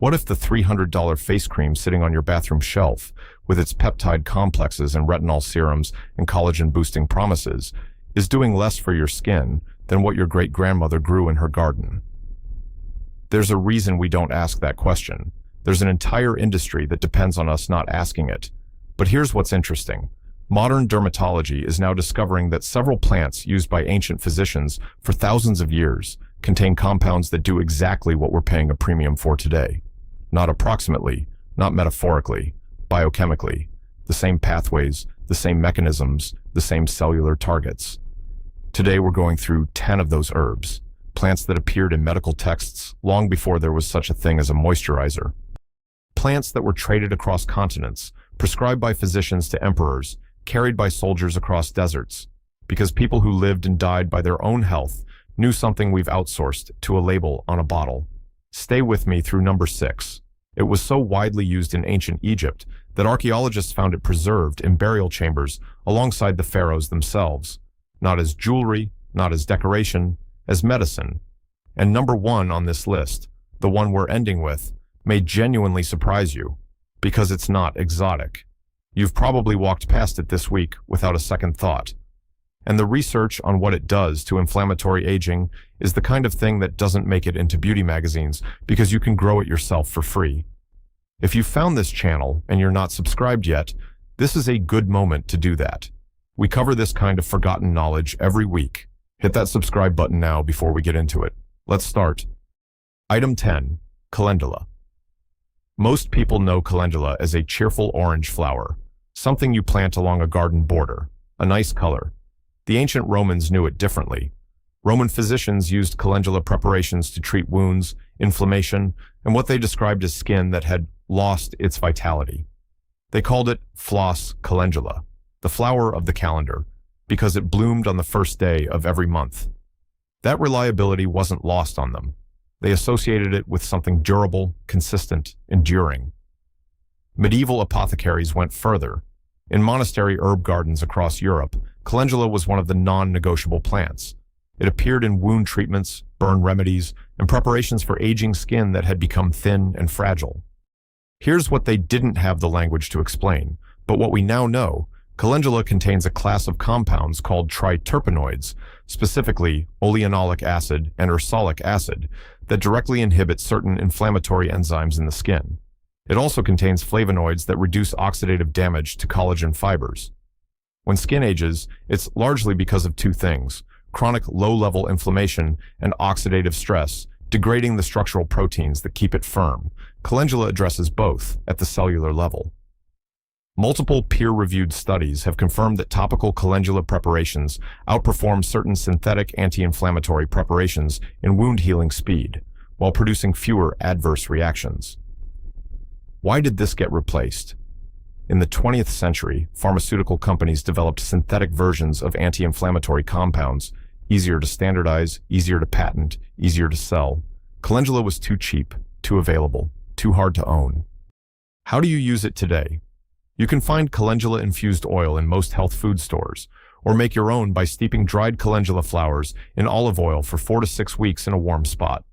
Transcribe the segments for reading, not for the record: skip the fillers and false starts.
What if the $300 face cream sitting on your bathroom shelf, with its peptide complexes and retinol serums and collagen-boosting promises, is doing less for your skin than what your great-grandmother grew in her garden? There's a reason we don't ask that question. There's an entire industry that depends on us not asking it. But here's what's interesting. Modern dermatology is now discovering that several plants used by ancient physicians for thousands of years contain compounds that do exactly what we're paying a premium for today. Not approximately, not metaphorically, biochemically. The same pathways, the same mechanisms, the same cellular targets. Today we're going through 10 of those herbs, plants that appeared in medical texts long before there was such a thing as a moisturizer. Plants that were traded across continents, prescribed by physicians to emperors, carried by soldiers across deserts, because people who lived and died by their own health knew something we've outsourced to a label on a bottle. Stay with me through number 6. It was so widely used in ancient Egypt that archaeologists found it preserved in burial chambers alongside the pharaohs themselves, not as jewelry, not as decoration, as medicine. And number 1 on this list, the one we're ending with, may genuinely surprise you, because it's not exotic. You've probably walked past it this week without a second thought. And the research on what it does to inflammatory aging is the kind of thing that doesn't make it into beauty magazines because you can grow it yourself for free. If you found this channel and you're not subscribed yet, this is a good moment to do that. We cover this kind of forgotten knowledge every week. Hit that subscribe button now before we get into it. Let's start. Item 10. Calendula. Most people know calendula as a cheerful orange flower, something you plant along a garden border, a nice color. The ancient Romans knew it differently. Roman physicians used calendula preparations to treat wounds, inflammation, and what they described as skin that had lost its vitality. They called it floss calendula, the flower of the calendar, because it bloomed on the first day of every month. That reliability wasn't lost on them. They associated it with something durable, consistent, enduring. Medieval apothecaries went further. In monastery herb gardens across Europe, calendula was one of the non-negotiable plants. It appeared in wound treatments, burn remedies, and preparations for aging skin that had become thin and fragile. Here's what they didn't have the language to explain, but what we now know: calendula contains a class of compounds called triterpenoids, specifically oleanolic acid and ursolic acid, that directly inhibit certain inflammatory enzymes in the skin. It also contains flavonoids that reduce oxidative damage to collagen fibers. When skin ages, it's largely because of two things: chronic low-level inflammation and oxidative stress, degrading the structural proteins that keep it firm. Calendula addresses both at the cellular level. Multiple peer-reviewed studies have confirmed that topical calendula preparations outperform certain synthetic anti-inflammatory preparations in wound healing speed, while producing fewer adverse reactions. Why did this get replaced? In the 20th century, pharmaceutical companies developed synthetic versions of anti-inflammatory compounds, easier to standardize, easier to patent, easier to sell. Calendula was too cheap, too available, too hard to own. How do you use it today? You can find calendula-infused oil in most health food stores, or make your own by steeping dried calendula flowers in olive oil for 4 to 6 weeks in a warm spot.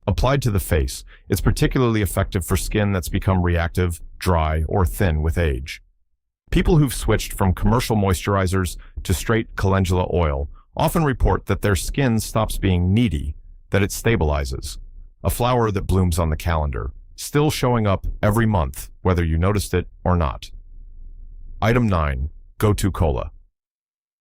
Applied to the face, it's particularly effective for skin that's become reactive, dry, or thin with age. People who've switched from commercial moisturizers to straight calendula oil often report that their skin stops being needy, that it stabilizes. A flower that blooms on the calendar, still showing up every month, whether you noticed it or not. Item 9. Gotu kola.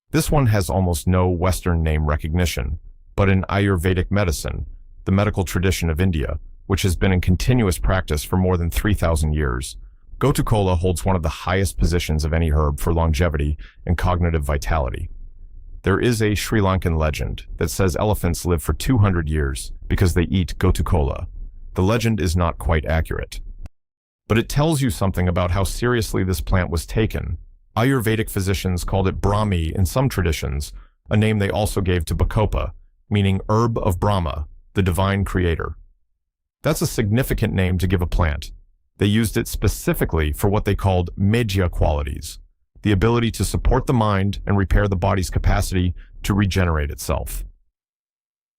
This one has almost no Western name recognition, but in Ayurvedic medicine, the medical tradition of India, which has been in continuous practice for more than 3,000 years, Gotu kola holds one of the highest positions of any herb for longevity and cognitive vitality. There is a Sri Lankan legend that says elephants live for 200 years because they eat Gotu kola. The legend is not quite accurate, but it tells you something about how seriously this plant was taken. Ayurvedic physicians called it Brahmi in some traditions, a name they also gave to Bacopa, meaning herb of Brahma, the divine creator. That's a significant name to give a plant. They used it specifically for what they called medhya qualities, the ability to support the mind and repair the body's capacity to regenerate itself.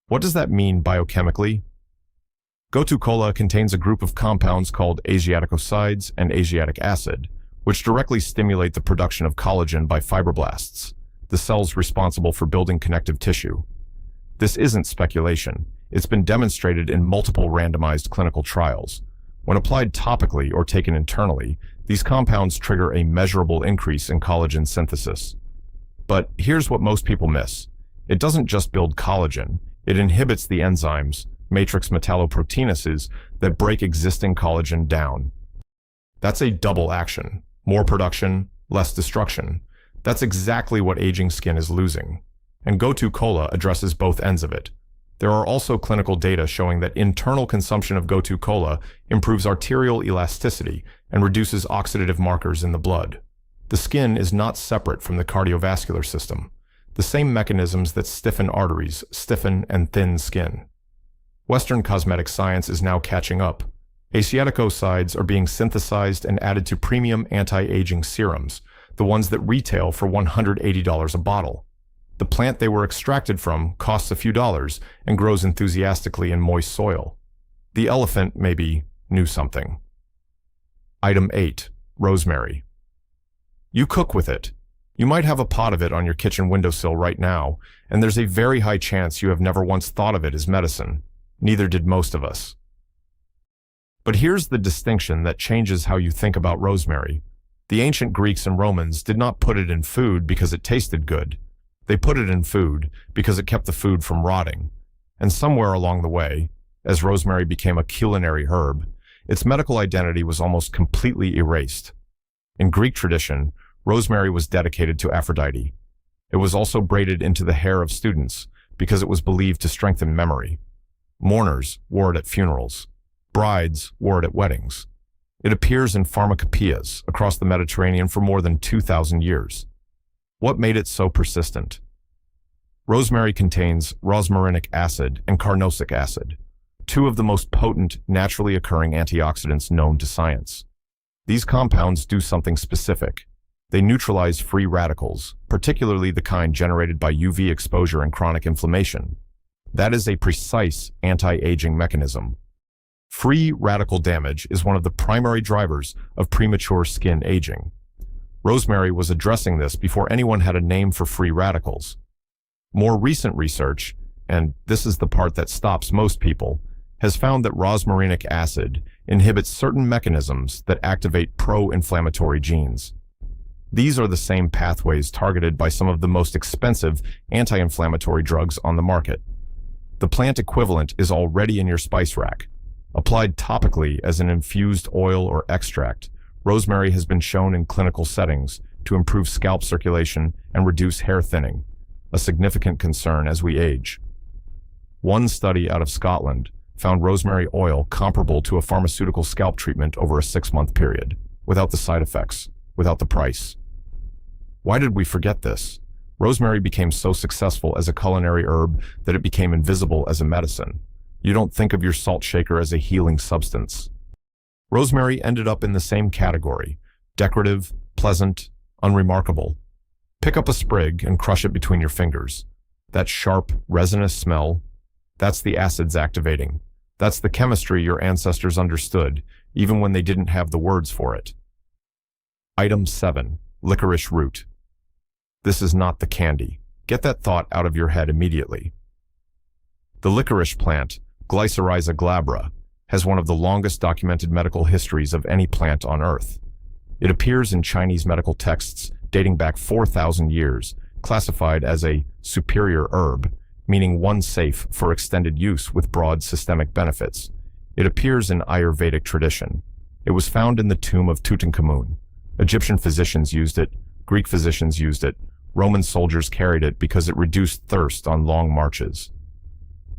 What does that mean biochemically? Gotu kola contains a group of compounds called asiaticosides and asiatic acid, which directly stimulate the production of collagen by fibroblasts, the cells responsible for building connective tissue. This isn't speculation. It's been demonstrated in multiple randomized clinical trials. When applied topically or taken internally, these compounds trigger a measurable increase in collagen synthesis. But here's what most people miss. It doesn't just build collagen. It inhibits the enzymes, matrix metalloproteinases, that break existing collagen down. That's a double action. More production, less destruction. That's exactly what aging skin is losing. And Gotu kola addresses both ends of it. There are also clinical data showing that internal consumption of Gotu kola improves arterial elasticity and reduces oxidative markers in the blood. The skin is not separate from the cardiovascular system. The same mechanisms that stiffen arteries stiffen and thin skin. Western cosmetic science is now catching up. Asiaticosides are being synthesized and added to premium anti-aging serums, the ones that retail for $180 a bottle. The plant they were extracted from costs a few dollars and grows enthusiastically in moist soil. The elephant maybe knew something. Item 8. Rosemary. You cook with it. You might have a pot of it on your kitchen windowsill right now, and there's a very high chance you have never once thought of it as medicine. Neither did most of us. But here's the distinction that changes how you think about rosemary. The ancient Greeks and Romans did not put it in food because it tasted good. They put it in food because it kept the food from rotting. And somewhere along the way, as rosemary became a culinary herb, its medical identity was almost completely erased. In Greek tradition, rosemary was dedicated to Aphrodite. It was also braided into the hair of students because it was believed to strengthen memory. Mourners wore it at funerals. Brides wore it at weddings. It appears in pharmacopoeias across the Mediterranean for more than 2,000 years. What made it so persistent? Rosemary contains rosmarinic acid and carnosic acid, two of the most potent, naturally occurring antioxidants known to science. These compounds do something specific. They neutralize free radicals, particularly the kind generated by UV exposure and chronic inflammation. That is a precise anti-aging mechanism. Free radical damage is one of the primary drivers of premature skin aging. Rosemary was addressing this before anyone had a name for free radicals. More recent research, and this is the part that stops most people, has found that rosmarinic acid inhibits certain mechanisms that activate pro-inflammatory genes. These are the same pathways targeted by some of the most expensive anti-inflammatory drugs on the market. The plant equivalent is already in your spice rack. Applied topically as an infused oil or extract, rosemary has been shown in clinical settings to improve scalp circulation and reduce hair thinning, a significant concern as we age. One study out of Scotland found rosemary oil comparable to a pharmaceutical scalp treatment over a 6-month period, without the side effects, without the price. Why did we forget this? Rosemary became so successful as a culinary herb that it became invisible as a medicine. You don't think of your salt shaker as a healing substance. Rosemary ended up in the same category: decorative, pleasant, unremarkable. Pick up a sprig and crush it between your fingers. That sharp, resinous smell, that's the acids activating. That's the chemistry your ancestors understood, even when they didn't have the words for it. Item 7. Licorice root. This is not the candy. Get that thought out of your head immediately. The licorice plant, Glycyrrhiza glabra, has one of the longest documented medical histories of any plant on Earth. It appears in Chinese medical texts dating back 4,000 years, classified as a superior herb, meaning one safe for extended use with broad systemic benefits. It appears in Ayurvedic tradition. It was found in the tomb of Tutankhamun. Egyptian physicians used it, Greek physicians used it, Roman soldiers carried it because it reduced thirst on long marches.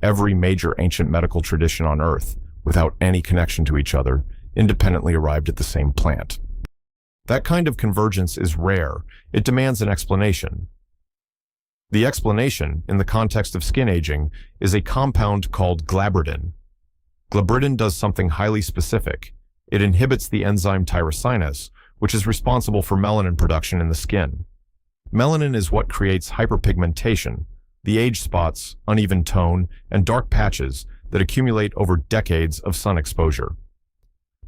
Every major ancient medical tradition on Earth, without any connection to each other, independently arrived at the same plant. That kind of convergence is rare. It demands an explanation. The explanation, in the context of skin aging, is a compound called glabridin. Glabridin does something highly specific. It inhibits the enzyme tyrosinase, which is responsible for melanin production in the skin. Melanin is what creates hyperpigmentation, the age spots, uneven tone, and dark patches that accumulate over decades of sun exposure.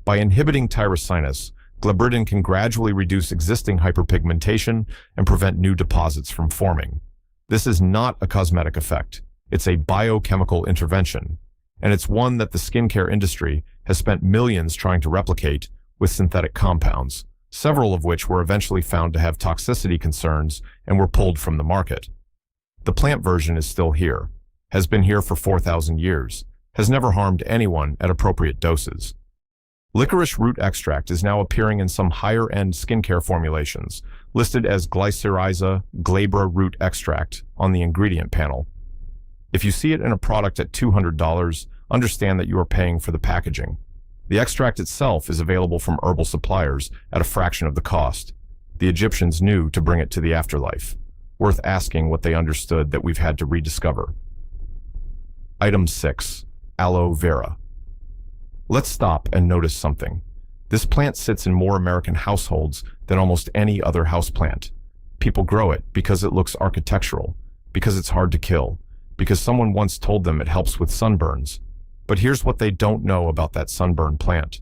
By inhibiting tyrosinase, glabridin can gradually reduce existing hyperpigmentation and prevent new deposits from forming. This is not a cosmetic effect. It's a biochemical intervention, and it's one that the skincare industry has spent millions trying to replicate with synthetic compounds, several of which were eventually found to have toxicity concerns and were pulled from the market. The plant version is still here, has been here for 4,000 years, has never harmed anyone at appropriate doses. Licorice root extract is now appearing in some higher-end skincare formulations, listed as Glycyrrhiza glabra root extract on the ingredient panel. If you see it in a product at $200, understand that you are paying for the packaging. The extract itself is available from herbal suppliers at a fraction of the cost. The Egyptians knew to bring it to the afterlife. Worth asking what they understood that we've had to rediscover. Item 6. Aloe vera. Let's stop and notice something. This plant sits in more American households than almost any other houseplant. People grow it because it looks architectural, because it's hard to kill, because someone once told them it helps with sunburns. But here's what they don't know about that sunburn plant.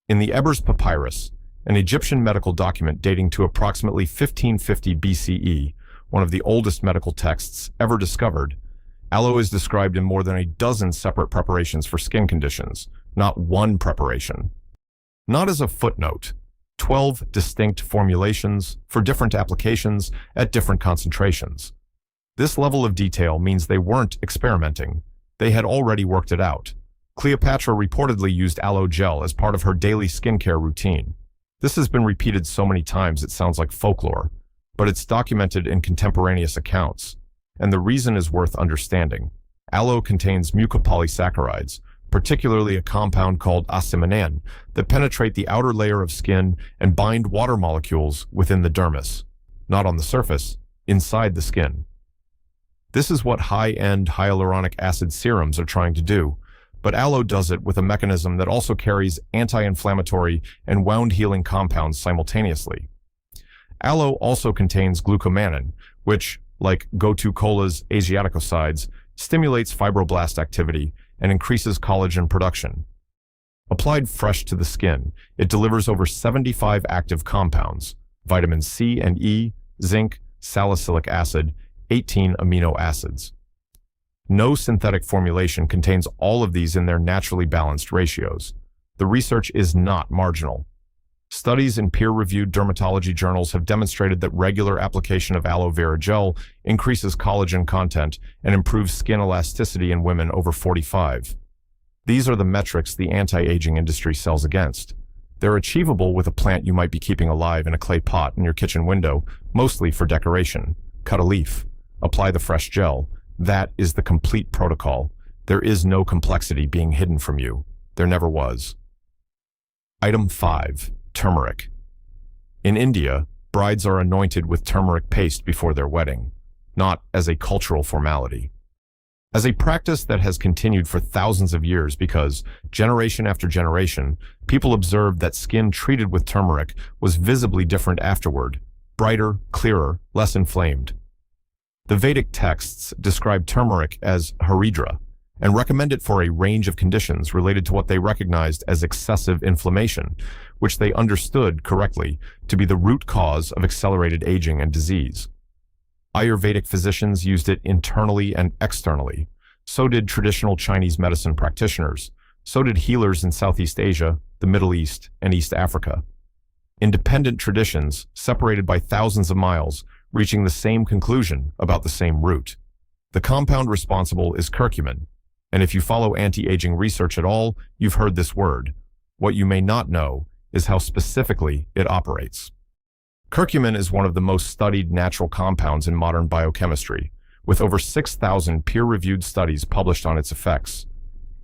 In the Ebers Papyrus, an Egyptian medical document dating to approximately 1550 BCE, one of the oldest medical texts ever discovered, aloe is described in more than a dozen separate preparations for skin conditions, not one preparation. Not as a footnote, 12 distinct formulations for different applications at different concentrations. This level of detail means they weren't experimenting. They had already worked it out. Cleopatra reportedly used aloe gel as part of her daily skincare routine. This has been repeated so many times it sounds like folklore, but it's documented in contemporaneous accounts. And the reason is worth understanding. Aloe contains mucopolysaccharides, particularly a compound called asiminan, that penetrate the outer layer of skin and bind water molecules within the dermis. Not on the surface, inside the skin. This is what high-end hyaluronic acid serums are trying to do, but aloe does it with a mechanism that also carries anti-inflammatory and wound-healing compounds simultaneously. Aloe also contains glucomannan, which, like Gotu-Kola's Asiaticosides, stimulates fibroblast activity and increases collagen production. Applied fresh to the skin, it delivers over 75 active compounds, vitamin C and E, zinc, salicylic acid, 18 amino acids. No synthetic formulation contains all of these in their naturally balanced ratios. The research is not marginal. Studies in peer-reviewed dermatology journals have demonstrated that regular application of aloe vera gel increases collagen content and improves skin elasticity in women over 45. These are the metrics the anti-aging industry sells against. They're achievable with a plant you might be keeping alive in a clay pot in your kitchen window, mostly for decoration. Cut a leaf. Apply the fresh gel. That is the complete protocol. There is no complexity being hidden from you. There never was. Item 5. Turmeric. In India, brides are anointed with turmeric paste before their wedding, not as a cultural formality. As a practice that has continued for thousands of years because, generation after generation, people observed that skin treated with turmeric was visibly different afterward, brighter, clearer, less inflamed. The Vedic texts describe turmeric as haridra and recommend it for a range of conditions related to what they recognized as excessive inflammation, which they understood correctly to be the root cause of accelerated aging and disease. Ayurvedic physicians used it internally and externally. So did traditional Chinese medicine practitioners. So did healers in Southeast Asia, the Middle East, and East Africa. Independent traditions, separated by thousands of miles, reaching the same conclusion about the same root. The compound responsible is curcumin, and if you follow anti-aging research at all, you've heard this word. What you may not know is how specifically it operates. Curcumin is one of the most studied natural compounds in modern biochemistry, with over 6,000 peer-reviewed studies published on its effects.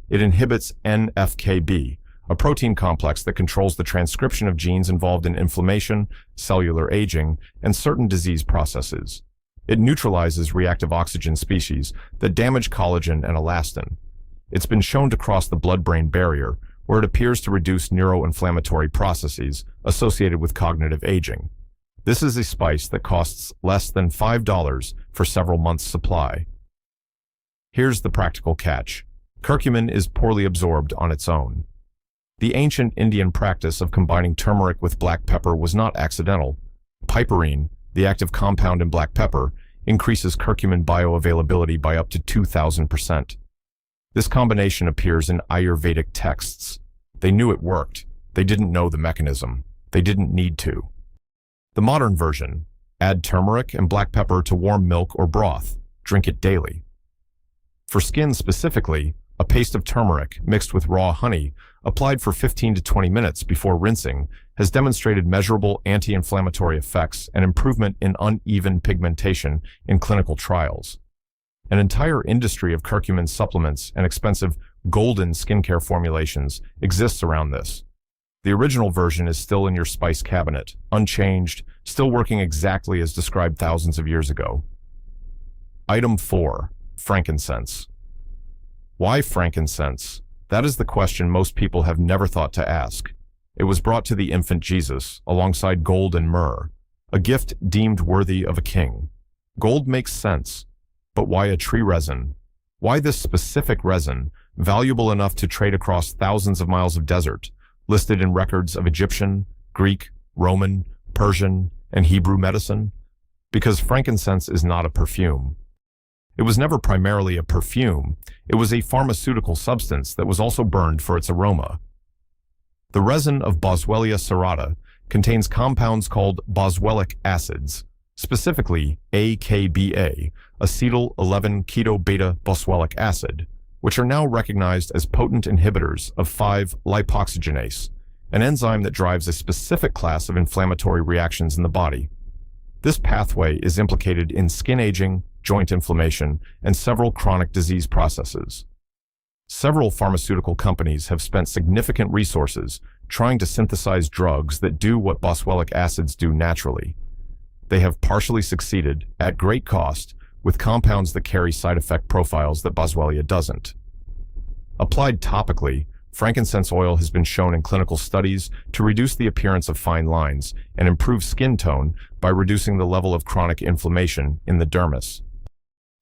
It inhibits NF-κB, a protein complex that controls the transcription of genes involved in inflammation, cellular aging, and certain disease processes. It neutralizes reactive oxygen species that damage collagen and elastin. It's been shown to cross the blood-brain barrier, where it appears to reduce neuroinflammatory processes associated with cognitive aging. This is a spice that costs less than $5 for several months' supply. Here's the practical catch. Curcumin is poorly absorbed on its own. The ancient Indian practice of combining turmeric with black pepper was not accidental. Piperine, the active compound in black pepper, increases curcumin bioavailability by up to 2,000%. This combination appears in Ayurvedic texts. They knew it worked. They didn't know the mechanism. They didn't need to. The modern version: add turmeric and black pepper to warm milk or broth. Drink it daily. For skin specifically, a paste of turmeric mixed with raw honey, applied for 15 to 20 minutes before rinsing, has demonstrated measurable anti-inflammatory effects and improvement in uneven pigmentation in clinical trials. An entire industry of curcumin supplements and expensive golden skincare formulations exists around this. The original version is still in your spice cabinet, unchanged, still working exactly as described thousands of years ago. Item 4. Frankincense. Why frankincense? That is the question most people have never thought to ask. It was brought to the infant Jesus alongside gold and myrrh, a gift deemed worthy of a king. Gold makes sense, but why a tree resin? Why this specific resin, valuable enough to trade across thousands of miles of desert, listed in records of Egyptian, Greek, Roman, Persian, and Hebrew medicine? Because frankincense is not a perfume. It was never primarily a perfume. It was a pharmaceutical substance that was also burned for its aroma. The resin of Boswellia serrata contains compounds called boswellic acids, specifically AKBA, acetyl 11-keto-beta-boswellic acid, which are now recognized as potent inhibitors of 5-lipoxygenase, an enzyme that drives a specific class of inflammatory reactions in the body. This pathway is implicated in skin aging, joint inflammation, and several chronic disease processes. Several pharmaceutical companies have spent significant resources trying to synthesize drugs that do what boswellic acids do naturally. They have partially succeeded, at great cost, with compounds that carry side effect profiles that Boswellia doesn't. Applied topically, frankincense oil has been shown in clinical studies to reduce the appearance of fine lines and improve skin tone by reducing the level of chronic inflammation in the dermis.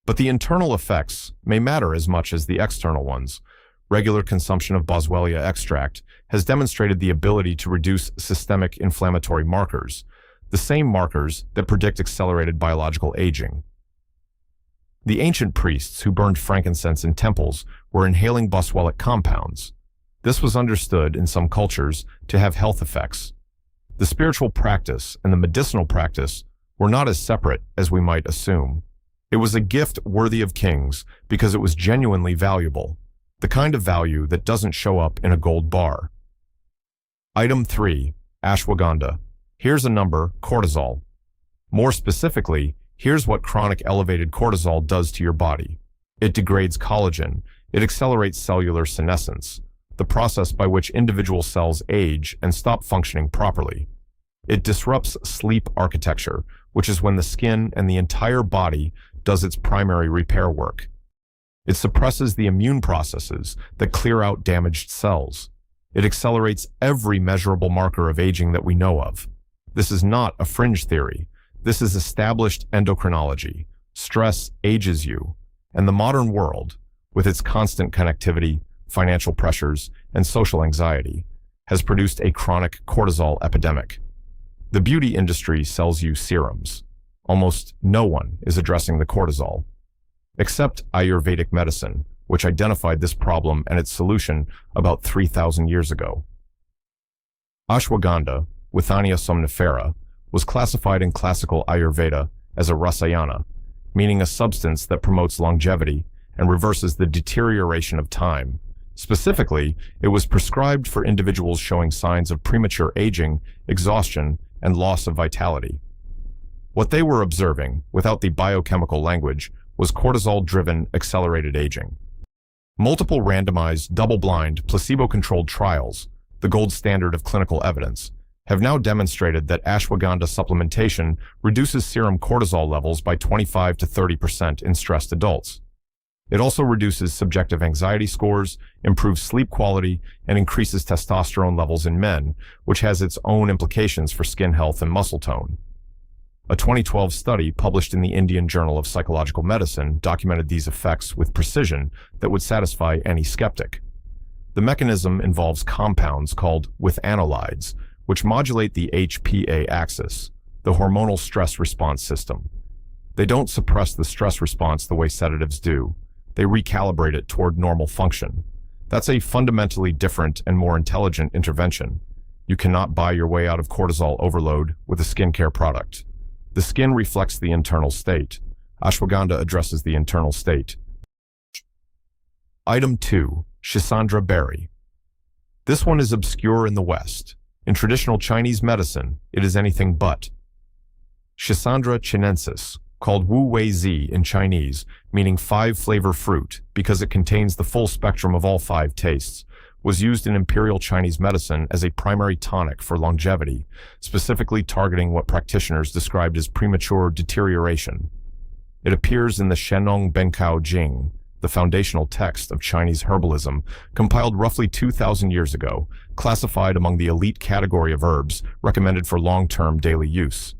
But the internal effects may matter as much as the external ones. Regular consumption of Boswellia extract has demonstrated the ability to reduce systemic inflammatory markers, the same markers that predict accelerated biological aging. The ancient priests who burned frankincense in temples were inhaling boswellic compounds. This was understood in some cultures to have health effects. The spiritual practice and the medicinal practice were not as separate as we might assume. It was a gift worthy of kings because it was genuinely valuable, the kind of value that doesn't show up in a gold bar. Item 3. Ashwagandha. Here's a number: cortisol. More specifically, here's what chronic elevated cortisol does to your body. It degrades collagen. It accelerates cellular senescence, the process by which individual cells age and stop functioning properly. It disrupts sleep architecture, which is when the skin and the entire body does its primary repair work. It suppresses the immune processes that clear out damaged cells. It accelerates every measurable marker of aging that we know of. This is not a fringe theory. This is established endocrinology. Stress ages you, and the modern world, with its constant connectivity, financial pressures, and social anxiety, has produced a chronic cortisol epidemic. The beauty industry sells you serums. Almost no one is addressing the cortisol, except Ayurvedic medicine, which identified this problem and its solution about 3,000 years ago. Ashwagandha, Withania somnifera, was classified in classical Ayurveda as a rasayana, meaning a substance that promotes longevity and reverses the deterioration of time. Specifically, it was prescribed for individuals showing signs of premature aging, exhaustion, and loss of vitality. What they were observing, without the biochemical language, was cortisol-driven accelerated aging. Multiple randomized, double-blind, placebo-controlled trials, the gold standard of clinical evidence, have now demonstrated that ashwagandha supplementation reduces serum cortisol levels by 25 to 30% in stressed adults. It also reduces subjective anxiety scores, improves sleep quality, and increases testosterone levels in men, which has its own implications for skin health and muscle tone. A 2012 study published in the Indian Journal of Psychological Medicine documented these effects with precision that would satisfy any skeptic. The mechanism involves compounds called withanolides, which modulate the HPA axis, the hormonal stress response system. They don't suppress the stress response the way sedatives do. They recalibrate it toward normal function. That's a fundamentally different and more intelligent intervention. You cannot buy your way out of cortisol overload with a skincare product. The skin reflects the internal state. Ashwagandha addresses the internal state. Item 2. Schisandra berry. This one is obscure in the West. In traditional Chinese medicine, it is anything but. Schisandra chinensis, called Wu Wei Zi in Chinese, meaning 5-flavor fruit because it contains the full spectrum of all 5 tastes, was used in imperial Chinese medicine as a primary tonic for longevity, specifically targeting what practitioners described as premature deterioration. It appears in the Shenong Benkao Jing, the foundational text of Chinese herbalism, compiled roughly 2,000 years ago, classified among the elite category of herbs recommended for long-term daily use.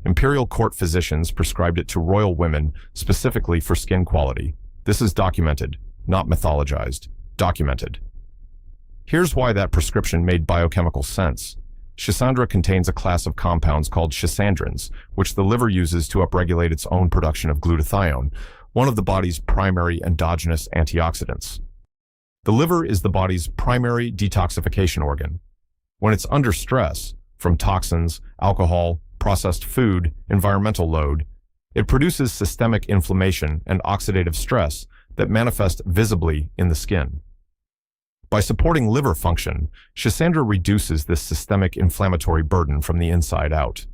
Imperial court physicians prescribed it to royal women specifically for skin quality. This is documented, not mythologized. Documented. Here's why that prescription made biochemical sense. Schisandra contains a class of compounds called schisandrins, which the liver uses to upregulate its own production of glutathione, one of the body's primary endogenous antioxidants. The liver is the body's primary detoxification organ. When it's under stress, from toxins, alcohol, processed food, environmental load, it produces systemic inflammation and oxidative stress that manifest visibly in the skin. By supporting liver function, Schisandra reduces this systemic inflammatory burden from the inside out.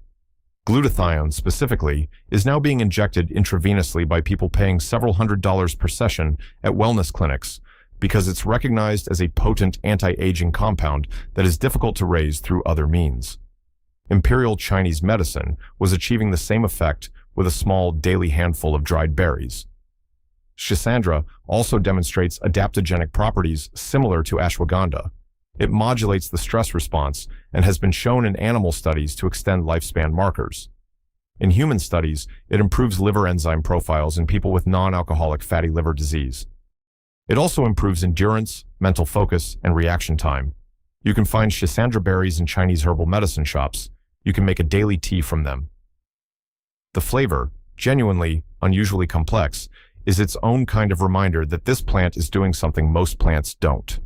Glutathione, specifically, is now being injected intravenously by people paying several $100s per session at wellness clinics because it's recognized as a potent anti-aging compound that is difficult to raise through other means. Imperial Chinese medicine was achieving the same effect with a small daily handful of dried berries. Schisandra also demonstrates adaptogenic properties similar to ashwagandha. It modulates the stress response and has been shown in animal studies to extend lifespan markers. In human studies, it improves liver enzyme profiles in people with non-alcoholic fatty liver disease. It also improves endurance, mental focus, and reaction time. You can find Schisandra berries in Chinese herbal medicine shops. You can make a daily tea from them. The flavor, genuinely, unusually complex, is its own kind of reminder that this plant is doing something most plants don't.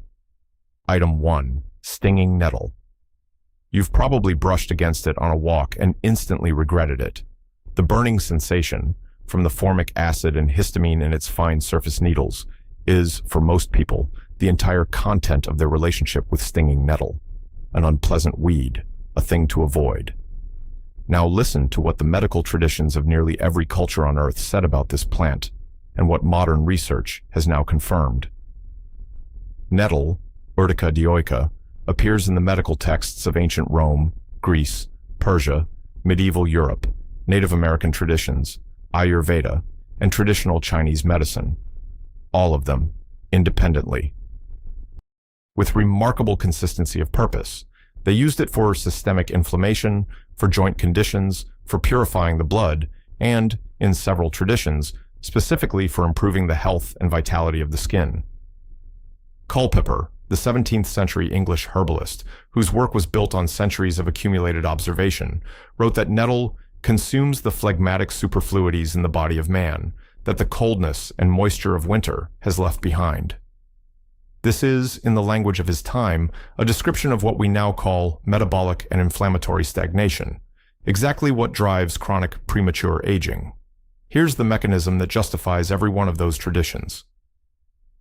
Item 1. Stinging nettle. You've probably brushed against it on a walk and instantly regretted it. The burning sensation, from the formic acid and histamine in its fine surface needles, is, for most people, the entire content of their relationship with stinging nettle. An unpleasant weed, a thing to avoid. Now listen to what the medical traditions of nearly every culture on Earth said about this plant, and what modern research has now confirmed. Nettle, Urtica dioica, appears in the medical texts of ancient Rome, Greece, Persia, medieval Europe, Native American traditions, Ayurveda, and traditional Chinese medicine. All of them, independently. With remarkable consistency of purpose, they used it for systemic inflammation, for joint conditions, for purifying the blood, and, in several traditions, specifically for improving the health and vitality of the skin. Culpeper, the 17th century English herbalist, whose work was built on centuries of accumulated observation, wrote that nettle consumes the phlegmatic superfluities in the body of man that the coldness and moisture of winter has left behind. This is, in the language of his time, a description of what we now call metabolic and inflammatory stagnation, exactly what drives chronic premature aging. Here's the mechanism that justifies every one of those traditions.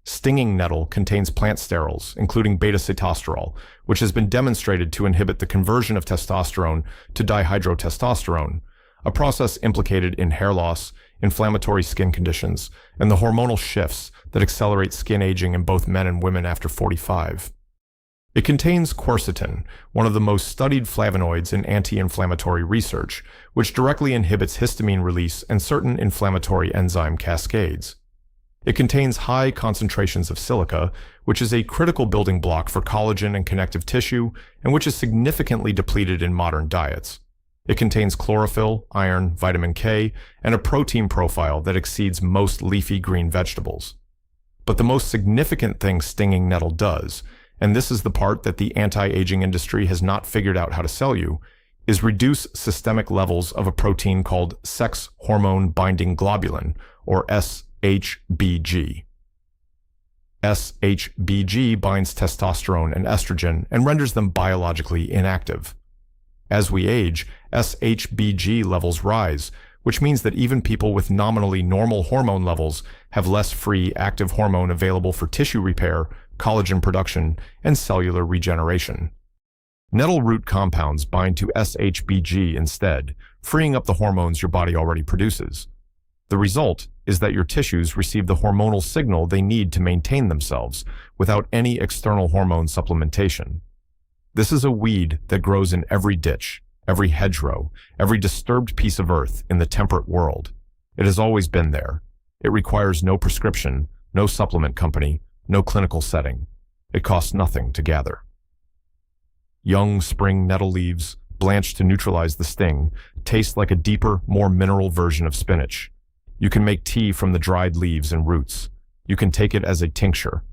Stinging nettle contains plant sterols, including beta-sitosterol, which has been demonstrated to inhibit the conversion of testosterone to dihydrotestosterone, a process implicated in hair loss, inflammatory skin conditions, and the hormonal shifts that accelerate skin aging in both men and women after 45. It contains quercetin, one of the most studied flavonoids in anti-inflammatory research, which directly inhibits histamine release and certain inflammatory enzyme cascades. It contains high concentrations of silica, which is a critical building block for collagen and connective tissue, and which is significantly depleted in modern diets. It contains chlorophyll, iron, vitamin K, and a protein profile that exceeds most leafy green vegetables. But the most significant thing stinging nettle does, and this is the part that the anti-aging industry has not figured out how to sell you, is reduce systemic levels of a protein called sex hormone binding globulin, or SHBG. SHBG binds testosterone and estrogen and renders them biologically inactive. As we age, SHBG levels rise, which means that even people with nominally normal hormone levels have less free active hormone available for tissue repair, collagen production, and cellular regeneration. Nettle root compounds bind to SHBG instead, freeing up the hormones your body already produces. The result is that your tissues receive the hormonal signal they need to maintain themselves without any external hormone supplementation. This is a weed that grows in every ditch, every hedgerow, every disturbed piece of earth in the temperate world. It has always been there. It requires no prescription, no supplement company, no clinical setting. It costs nothing to gather. Young spring nettle leaves, blanched to neutralize the sting, taste like a deeper, more mineral version of spinach. You can make tea from the dried leaves and roots. You can take it as a tincture.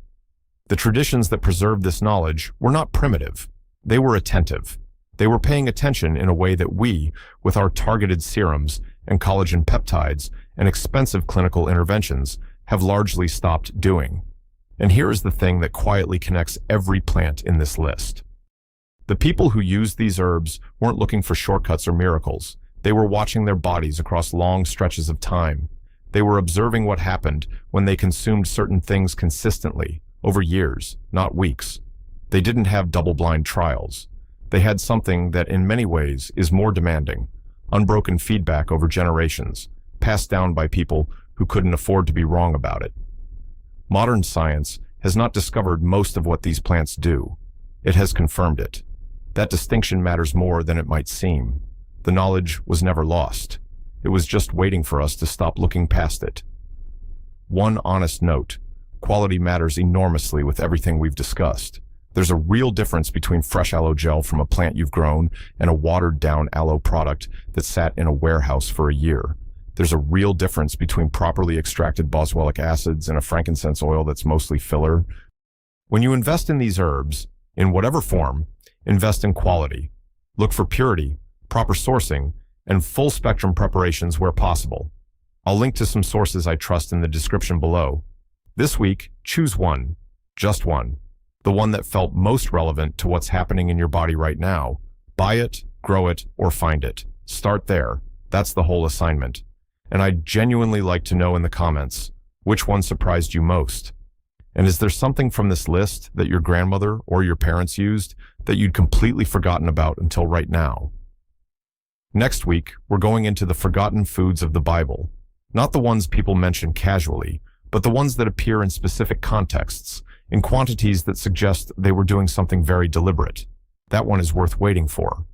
The traditions that preserved this knowledge were not primitive. They were attentive. They were paying attention in a way that we, with our targeted serums and collagen peptides and expensive clinical interventions, have largely stopped doing. And here is the thing that quietly connects every plant in this list. The people who used these herbs weren't looking for shortcuts or miracles. They were watching their bodies across long stretches of time. They were observing what happened when they consumed certain things consistently, over years, not weeks. They didn't have double-blind trials. They had something that in many ways is more demanding, unbroken feedback over generations, passed down by people who couldn't afford to be wrong about it. Modern science has not discovered most of what these plants do. It has confirmed it. That distinction matters more than it might seem. The knowledge was never lost. It was just waiting for us to stop looking past it. One honest note: quality matters enormously with everything we've discussed. There's a real difference between fresh aloe gel from a plant you've grown and a watered-down aloe product that sat in a warehouse for a year. There's a real difference between properly extracted boswellic acids and a frankincense oil that's mostly filler. When you invest in these herbs, in whatever form, invest in quality. Look for purity, proper sourcing, and full-spectrum preparations where possible. I'll link to some sources I trust in the description below. This week, choose one, just one. The one that felt most relevant to what's happening in your body right now. Buy it, grow it, or find it. Start there. That's the whole assignment. And I'd genuinely like to know in the comments, which one surprised you most? And is there something from this list that your grandmother or your parents used that you'd completely forgotten about until right now? Next week, we're going into the forgotten foods of the Bible. Not the ones people mention casually, but the ones that appear in specific contexts, in quantities that suggest they were doing something very deliberate. That one is worth waiting for.